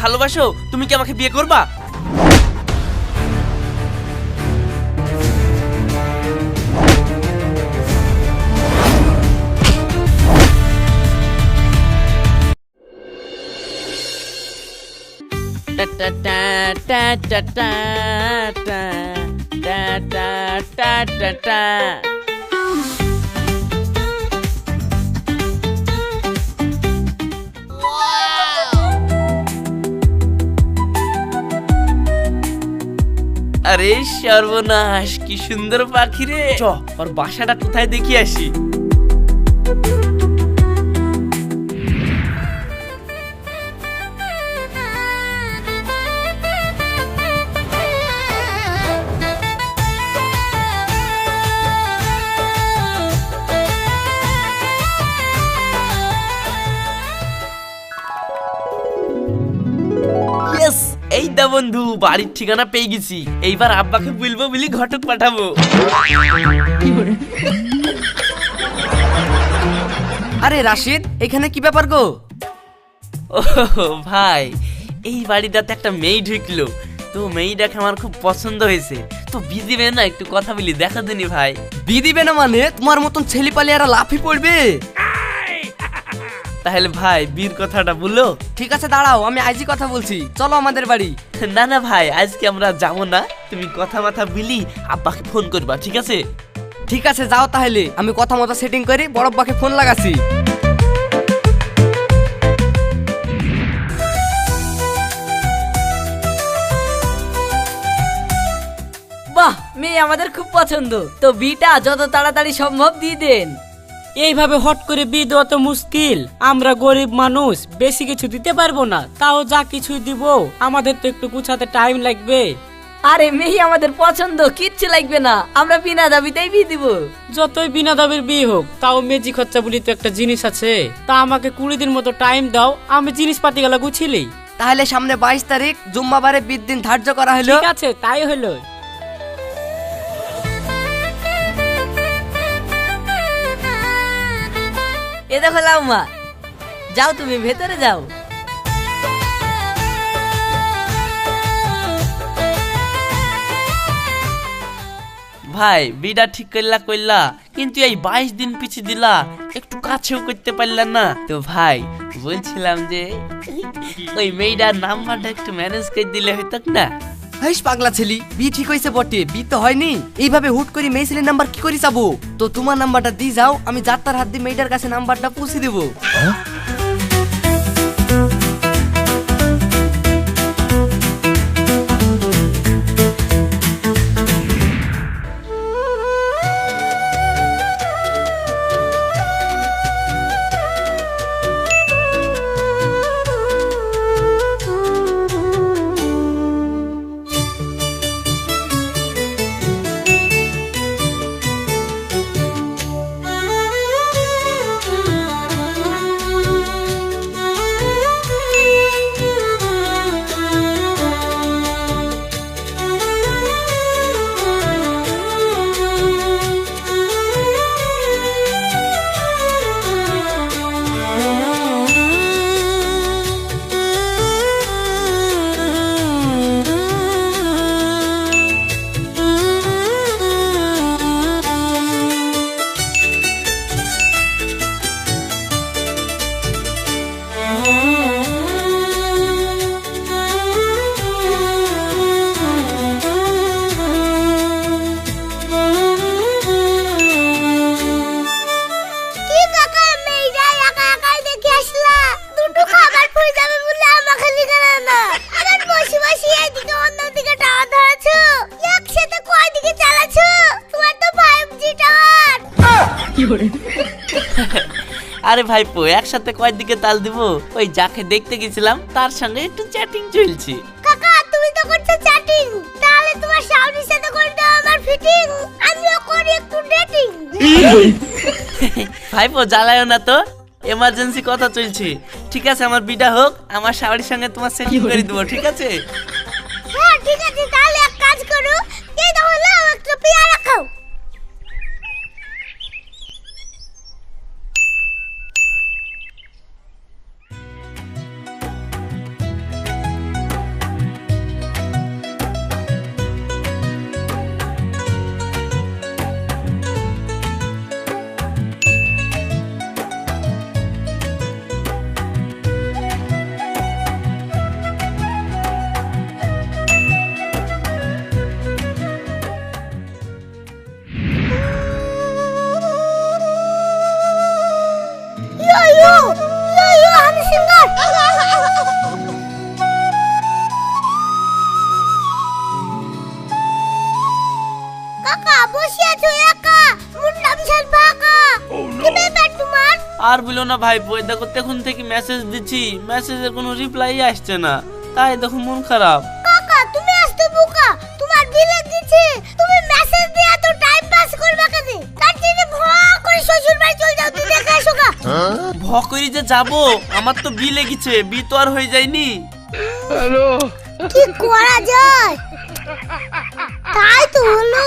ভালোবাসো, তুমি কি আমাকে বিয়ে করবা? আরে সর্বনাশ, কি সুন্দর পাখি রে। চ ওর বাসাটা কোথায় দেখি আসি। এই দা বন্ধু, বাড়ির ঠিকানা পেয়ে গেছি। এইবার আব্বাকে বলবো বলি ঘটক পাঠাবো। আরে রাশিদ, এখানে কি ব্যাপার গো? ও ভাই, এই বাড়িটাতে একটা মেয়ে ঢুকলো, তো মেয়েটাকে আমার খুব পছন্দ হয়েছে। তো বিয়ে দিবে না? একটু কথা বলি, দেখা দিনি ভাই। বিয়ে দিবে না মানে? তোমার মতন ছেলে পালে আর লাফি পড়বে। তাহলে ভাই বীর কথাটা বললো। ঠিক আছে দাঁড়াও, আমি আজই কথা বলছি, চলো আমাদের বাড়ি। না না ভাই, আজকে আমরা যাবো না। তুমি কথা মাথা বিলি আব্বাকে ফোন করবা, ঠিক আছে? ঠিক আছে যাও তাহলে, আমি কথা মতো সেটিং করি, বড়ব্বাকে ফোন লাগাচ্ছি। বাহ, মেয়ে আমাদের খুব পছন্দ। তো বিটা যত তাড়াতাড়ি সম্ভব দিয়ে দেন। এইভাবে হট করে বিয়ে দেওয়া তো মুশকিল। আমরা গরিব মানুষ, বেশি কিছু দিতে পারবো না। তাও যা কিছুই দিব, আমাদের তো একটু গুছাতে টাইম লাগবে। আরে মেয়ে আমাদের পছন্দ, কিচ্ছু লাগবে না, আমরা বিনা দাবিতেই বিয়ে দিব। যতই বিনা দাবির বিয়ে হোক, তাও মেজি খরচা বলি তো একটা জিনিস আছে। তা আমাকে 20 দিন মতো টাইম দাও, আমি জিনিসপাতি গুলো গুছিলি। তাহলে সামনে 22 তারিখ জুম্মাবারে বিয়ের দিন ধার্য করা হলো। ঠিক আছে, তাই হলো। এ দেখো লাউমা, যাও তুমি ভেতরে যাও। ভাই বিটা ঠিক করলা, কিন্তু এই 22 দিন পিছি দিলা, একটু কাছেও করতে পারলা না। তো ভাই বলছিলাম যে ওই মেয়েটার নাম্বারটা একটু ম্যানেজ করে দিলে হইতো না? হাইস পাগলা ছেলি, বিয়ে ঠিক হয়েছে বটে, বিয়ে তো হয়নি। এইভাবে হুট করে মেয়ে ছেলের নাম্বার কি করে যাবো? তো তোমার নাম্বারটা দিয়ে যাও, আমি যাত্রার হাত দিয়ে মেয়েটার কাছে নাম্বারটা পৌঁছে দেবো। আরে ভাইপো, একসাথে কয়েকদিকে তাল দিব? ওই যাকে দেখতে গেছিলাম তার সঙ্গে একটু চ্যাটিং চলছে। কাকা তুমি তো করছো চ্যাটিং, তাহলে তোমার শাওরির সাথে করে দাও আমার ফিটিং, আমিও করি একটু ডেটিং। ভাইপো জ্বালায়ও না তো, এমার্জেন্সি কথা চলছে। ঠিক আছে, আমার বিটা হোক, আমার শাওরির সঙ্গে তোমার সেটিং করে দেবো, ঠিক আছে? হ্যাঁ ঠিক আছে, তাহলে এক কাজ করো, এই দাও লাও একটা পেয়ারা খাও। আর বলো না ভাই, বই দেখো তখন থেকে মেসেজ দিচ্ছি, মেসেজের কোনো রিপ্লাই আসছে না, তাই দেখো মন খারাপ। কাকা তুমি আসতে বোকা, তোমার বিলে দিছে, তুমি মেসেজ দিয়ে এত টাইম পাস করবে কেন? তার জন্য ভয় করে শ্বশুর বাড়ি চলে যাও, তুই দেখে আসো গা। ভকরি যে যাবো, আমার তো বি লেগেছে, বি তো আর হয়ে যায়নি। কি করা যায়? তাই তো হলো।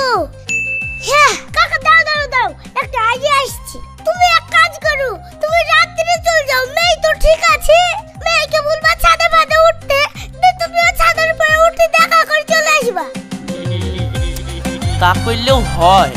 হ্যাঁ কাকা, দাও দাও দাও, একটা আইডিয়া আসছে। তুমি এক কাজ করো, তুমি রাত্রে চলে যাও, মেয়ে তো ঠিক আছে, মেয়েকে বলবা ছাদে বাদে উঠতে, দিয়ে তুমিও ছাদের উপরে উঠে দেখা করে চলে আসবা। তা করলেও হয়।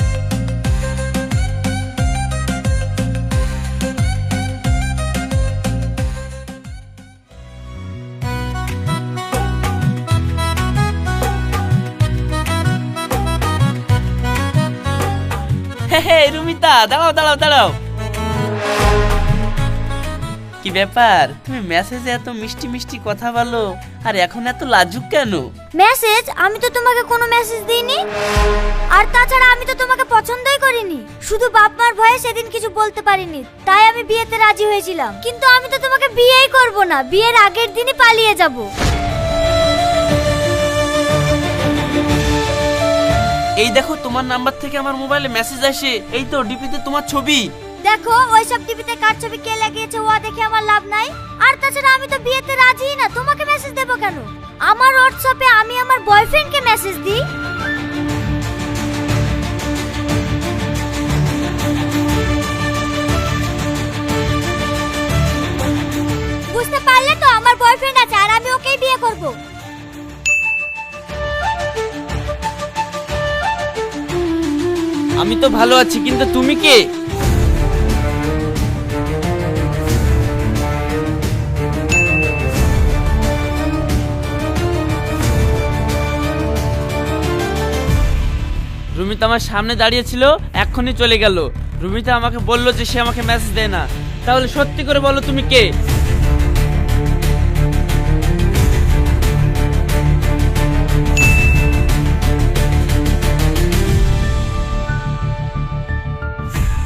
রুমিতা, দাঁড়াও দাঁড়াও দাঁড়াও। কি ব্যাপার, তুমি মেসেজে এত মিষ্টি মিষ্টি কথা বলো, আর এখন এত লাজুক কেন? মেসেজ? আমি তো তোমাকে কোনো মেসেজ দিইনি, আর তাছাড়া আমি তো তোমাকে পছন্দই করিনি, শুধু বাপ মার ভয়ে সেদিন কিছু বলতে পারিনি, তাই আমি বিয়েতে রাজি হয়েছিলাম। কিন্তু আমি তো তোমাকে বিয়েই করব না, বিয়ের আগের দিনই পালিয়ে যাব। এই দেখো, তোমার নাম্বার থেকে আমার মোবাইলে মেসেজ আসে, এই তো ডিপিতে তোমার ছবি। দেখো ওইসব টিভিতে কার ছবি কে লাগিয়েছে ও দেখে আমার লাভ নাই, আর তাছাড়া আমি তো বিয়েতে রাজিই না, তোমাকে মেসেজ দেব কেন? আমার হোয়াটসঅ্যাপে আমি আমার বয়ফ্রেন্ডকে মেসেজ দিই। বুঝতে পারলে তো, আমার বয়ফ্রেন্ড আছে আর আমি ওকেই বিয়ে করব। আমি তো ভালো আছি, কিন্তু তুমি কে? রুমিতা আমার সামনে দাঁড়িয়ে ছিল, এক্ষুনি চলে গেল। রুমিতা আমাকে বললো যে সে আমাকে মেসেজ দেয় না, তাহলে সত্যি করে বলো তুমি কে?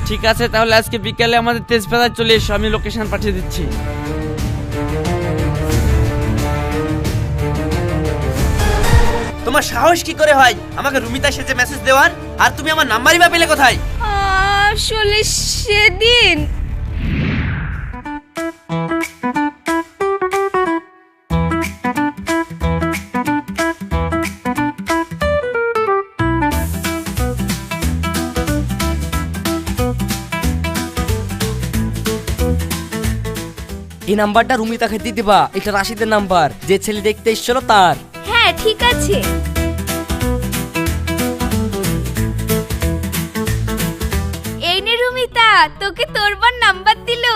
ঠিক আছে, তাহলে আজকে বিকালে আমাদের তেজপাড়ায় চলে এসো, আমি লোকেশন পাঠিয়ে দিচ্ছি। তোমার সাহস কি করে হয় আমাকে রুমিতা সেজে মেসেজ দেওয়ার, আর তুমি আমার নাম্বারই বা পেলে কোথায়? আসলে সেদিন এই নাম্বারটা রুমিতাকে দিয়ে দিবা, এটা রাশিদের নাম্বার, যে ছেলে দেখতে এসেছিল তার। হ্যাঁ ঠিক আছে। এই নে রুমিতা, তোকে তোর বোন নাম্বার দিলো।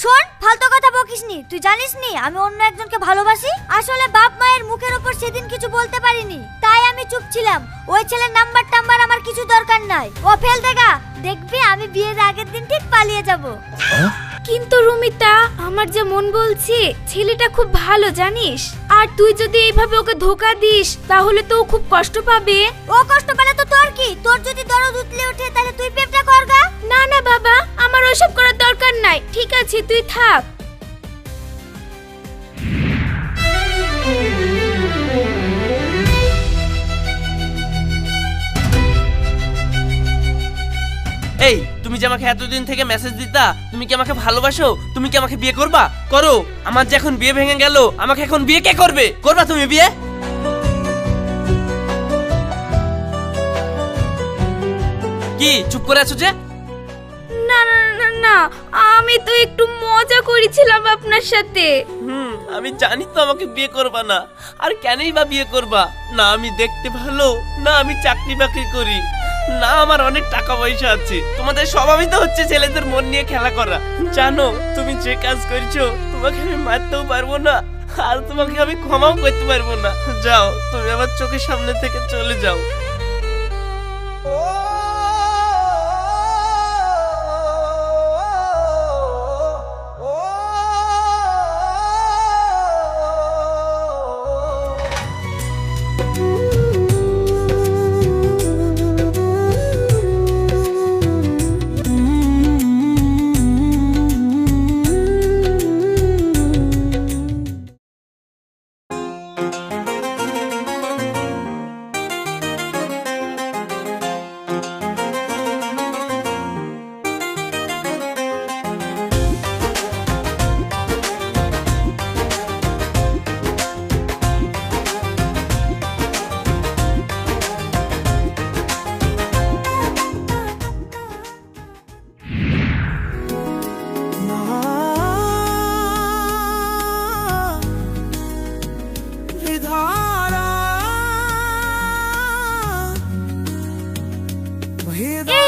শোন, ফালতু কথা বকিসনি, তুই জানিসনি আমি অন্য একজনকে ভালোবাসি। আসলে বাপ মায়ের মুখের উপর সেদিন কিছু বলতে পারিনি, তাই আমি চুপ ছিলাম। ওই ছেলের নাম্বার টাম্বার আমার কিছু দরকার নাই, ও ফেল দেগা, দেখবি আমি বিয়ের আগের দিন ঠিক পালিয়ে যাব। কিন্তু রুমিতা, আমার যে মন বলছে ছেলেটা খুব ভালো জানিস, আর তুই যদি এইভাবে ওকে ধোকা দিস তাহলে তো ও খুব কষ্ট পাবে। ও কষ্ট পেলে তো তোর কি? তোর যদি দরদ উতলে ওঠে তাহলে তুই প্রেমটা করগা। না না বাবা, আমার ওইসব করার দরকার নাই, ঠিক আছে তুই থাক। এই, তুমি যে আমাকে এতদিন থেকে মেসেজ দিতা, তুমি কি আমাকে ভালোবাসো? তুমি কি আমাকে বিয়ে করবা? করো। আমার যে এখন বিয়ে ভেঙে গেল, আমাকে এখন বিয়ে কে করবে? করবা তুমি বিয়ে? কি চুপ করে আছো যে? না না না না, আমি তো একটু মজা করেছিলাম আপনার সাথে। আমি জানি তো আমাকে বিয়ে করবা না, আর কেনই বা বিয়ে করবা? না আমি দেখতে ভালো, না আমি চাকরি বাকরি করি, না আমার অনেক টাকা পয়সা আছে। তোমাদের স্বভাবই তো হচ্ছে ছেলেদের মন নিয়ে খেলা করা। জানো তুমি যে কাজ করছো, তোমাকে আমি মারতেও পারবো না, আর তোমাকে আমি ক্ষমাও করতে পারবো না। যাও, তুমি আমার চোখের সামনে থেকে চলে যাও।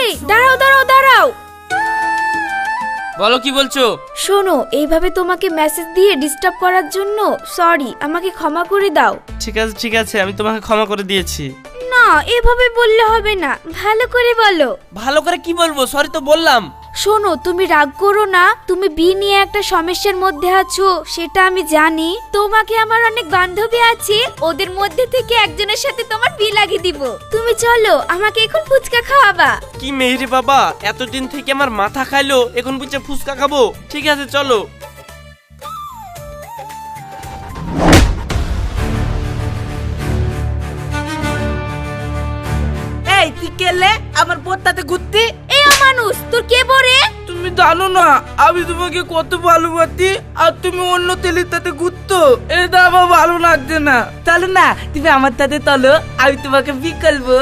এই দাঁড়াও দাঁড়াও দাঁড়াও। বলো কি বলছো? শোনো, এইভাবে তোমাকে মেসেজ দিয়ে ডিস্টার্ব করার জন্য সরি, আমাকে ক্ষমা করে দাও। ঠিক আছে, আমি তোমাকে ক্ষমা করে দিয়েছি। না, এভাবে বললে হবে না, ভালো করে বলো। ভালো করে কি বলবো? সরি তো বললাম। শোনো, তুমি রাগ করো না, তুমি বি নিয়ে একটা সমস্যার মধ্যে আছো সেটা আমি জানি। তোমাকে আমার অনেক বান্ধবী আছে, ওদের মধ্যে থেকে একজনের সাথে তোমার বি লাগিয়ে দিব। তুমি চলো, আমাকে এখন ফুচকা খাওয়াবা। কি মেহেরি বাবা, এতদিন থেকে আমার মাথা খাইলো, এখন বুঝছে ফুচকা খাবো? ঠিক আছে চলো। এই তুই কেলে আমার পোতাতে ঘুরতি? এই মানুষ, তোর কে বরে? তুমি জানো না আমি তোমাকে কত ভালোবাসি, আর তুমি অন্য তেলের সাথে ঘুরতো, এটা আমার ভালো লাগছে না। চলো না, তুমি আমার সাথে চলো, আমি তোমাকে বি করবো।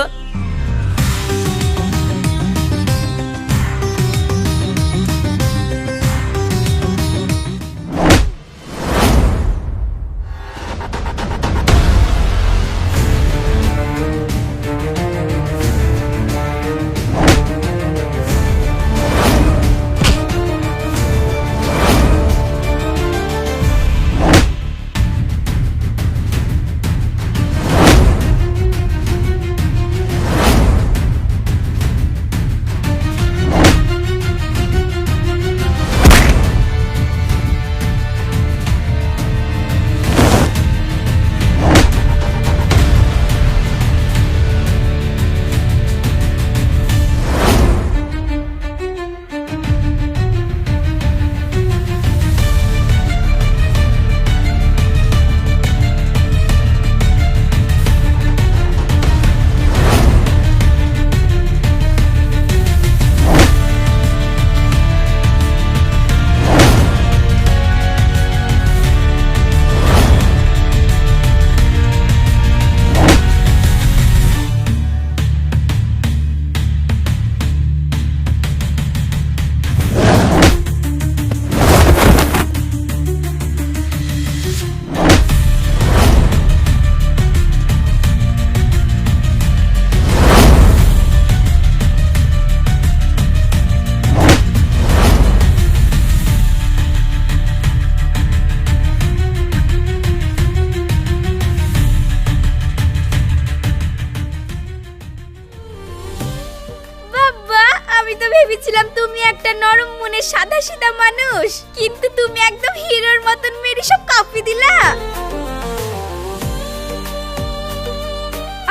ভেবেছিলাম তুমি একটা নরম মনের সাদাসিধা মানুষ, কিন্তু তুমি একদম হিরোর মতন মেরে সব কাঁপিয়ে দিলা।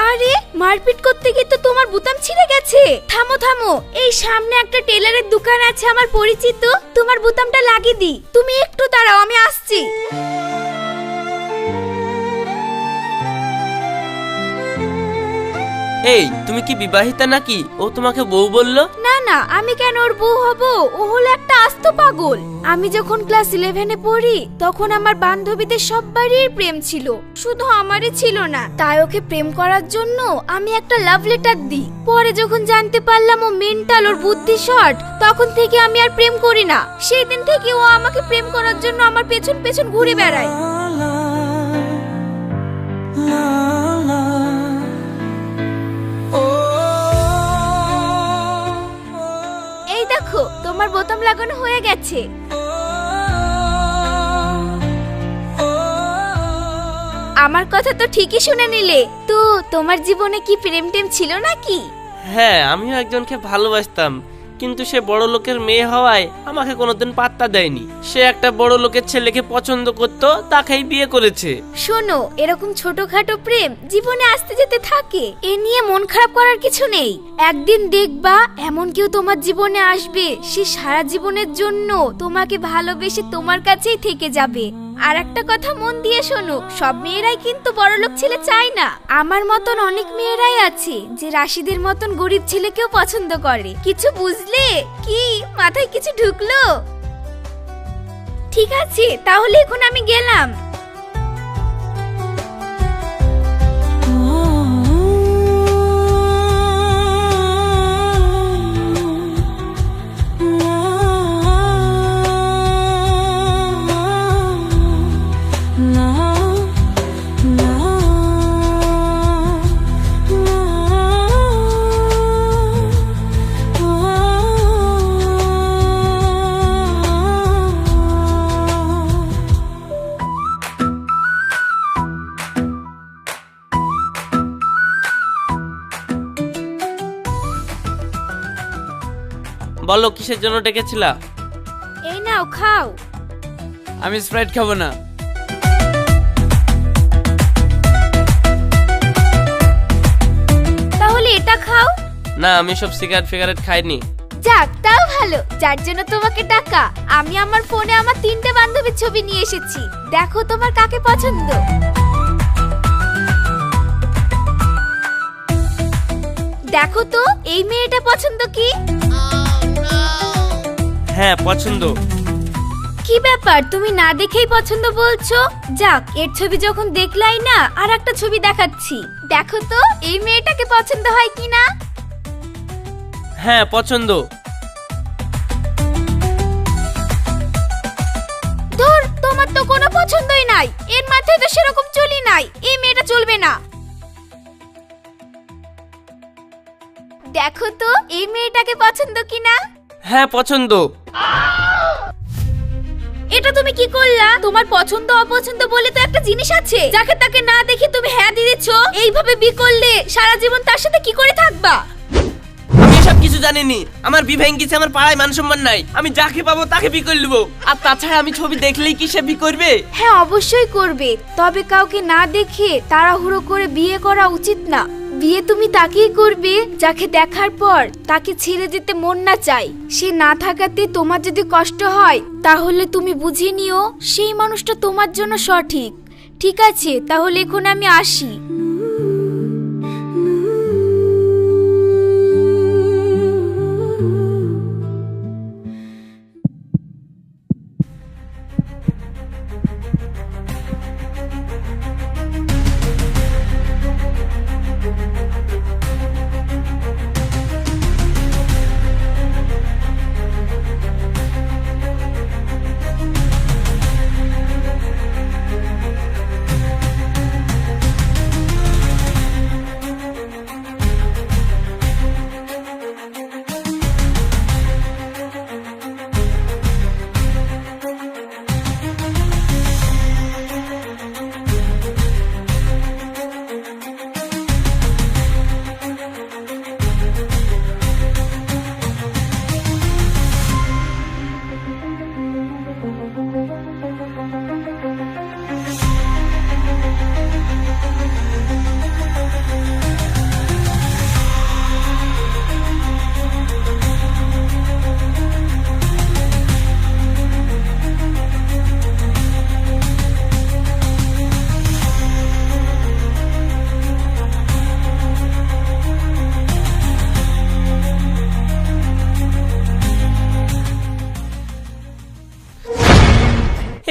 আরে মারপিট করতে গিয়ে তো তোমার বোতাম ছিঁড়ে গেছে। থামো থামো, এই সামনে একটা টেলারের দোকান আছে আমার পরিচিত, তোমার বোতামটা লাগিয়ে দি। তুমি একটু দাঁড়াও, আমি আসছি। এই তুমি কি বিবাহিতা নাকি? ও তোমাকে বউ বললো? না না, আমি কেন ওর বউ হব? ও হলো একটা আস্ত পাগল। আমি যখন ক্লাস 11-এ পড়ি তখন আমার বান্ধবীদের সবারই প্রেম ছিল, শুধু আমারই ছিল না। তাই ওকে প্রেম করার জন্য আমি একটা লাভ লেটার দিই। পরে যখন জানতে পারলাম ও মেন্টাল, ওর বুদ্ধি শর্ট, তখন থেকে আমি আর প্রেম করি না। সেই দিন থেকে ও আমাকে প্রেম করার জন্য আমার পেছন পেছন ঘুরে বেড়ায়। এই দেখো, তোমার বোতাম লাগানো হয়ে গেছে। আমার কথা তো ঠিকই শুনে নিলে। তো তোমার জীবনে কি প্রেম টেম ছিল নাকি? হ্যাঁ, আমিও একজনকে ভালোবাসতাম, কিন্তু সে বড় লোকের মেয়ে হওয়ায় আমাকে কোনোদিন পাত্তা দেয়নি। সে একটা বড় লোকের ছেলেকে পছন্দ করতো, তাকেই বিয়ে করেছে। শোনো, এরকম ছোটখাটো প্রেম জীবনে আসতে যেতে থাকে, এ নিয়ে মন খারাপ করার কিছু নেই। একদিন দেখবা এমন কেউ তোমার জীবনে আসবে, সে সারা জীবনের জন্য তোমাকে ভালোবেসে তোমার কাছেই থেকে যাবে। আর একটা কথা মন দিয়ে শোনো, সব মেয়েরাই কিন্তু বড়লোক ছেলে চায় না। আমার মতন অনেক মেয়েরাই আছে যে রাশিদের মতন গরিব ছেলেকেও পছন্দ করে। কিছু বুঝলে কি? মাথায় কিছু ঢুকলো? ঠিক আছে, তাহলে এখন আমি গেলাম। বলো কিসের জন্য ডেকেছিলা? এই নাও খাও। আমি স্প্রাইট খাবো না। তাহলে এটা খাও। না, আমি সব সিগারেট খাইনি। যাক, তাও ভালো, যার জন্য তোমাকে টাকা। আমি আমার ফোনে আমার 3টে বান্ধবীর ছবি নিয়ে এসেছি, দেখো তোমার কাকে পছন্দ। দেখো তো এই মেয়েটা পছন্দ কি? হ্যাঁ পছন্দ। কি ব্যাপার, তুমি না দেখেই পছন্দ বলছো? যাক, এর ছবি যখন দেখলাই না, আর একটা ছবি দেখাচ্ছি, দেখো তো এই মেয়েটাকে পছন্দ হয় কিনা। হ্যাঁ পছন্দ। ধুর, তোমার তো কোনো পছন্দই নাই, এর মাথায় তো সেরকম চলি নাই, এই মেয়েটা চলবে না। দেখো তো এই মেয়েটাকে পছন্দ কিনা। হ্যাঁ পছন্দ। এটা তুমি কি করলা? তোমার পছন্দ অপছন্দ বলে তো একটা জিনিস আছে, যাকে তাকে না দেখে তুমি হ্যাঁ দিয়ে দিচ্ছ। এইভাবে বি করলে সারা জীবন তার সাথে কি করে থাকবা? আমি এসব কিছু জানিনি। আমার বিয়ে ভেঙে গেছে, আমার পাড়ায় মান সম্মান নাই। আমি যাকে পাবো তাকে বিয়ে করে নেবো। আর তাছাড়া আমি ছবি দেখলেই কি সে বিয়ে করবে? হ্যাঁ অবশ্যই করবে, তবে কাউকে না দেখে তাড়াহুড়ো করে বিয়ে করা উচিত না। বিয়ে তুমি তাকেই করবে যাকে দেখার পর তাকে ছেড়ে যেতে মন না চায়। সে না থাকাতে তোমার যদি কষ্ট হয়, তাহলে তুমি বুঝে নিও সেই মানুষটা তোমার জন্য সঠিক। ঠিক আছে, তাহলে এখন আমি আসি।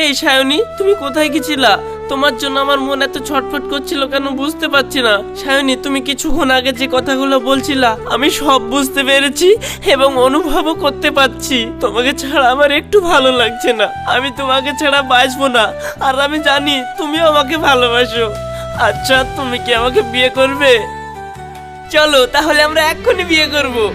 এই সায়নী, তুমি কোথায় গেছিলা? তোমার জন্য আমার মন এত ছটফট করছিল কেন বুঝতে পারছি না। সায়নী, তুমি কিছুক্ষণ আগে যে কথাগুলো বলছিলা আমি সব বুঝতে পেরেছি এবং অনুভবও করতে পারছি। তোমাকে ছাড়া আমার একটু ভালো লাগছে না। আমি তোমাকে ছাড়া বাঁচবো না, আর আমি জানি তুমিও আমাকে ভালোবাসো। আচ্ছা, তুমি কি আমাকে বিয়ে করবে? চলো তাহলে আমরা এক্ষুনি বিয়ে করবো।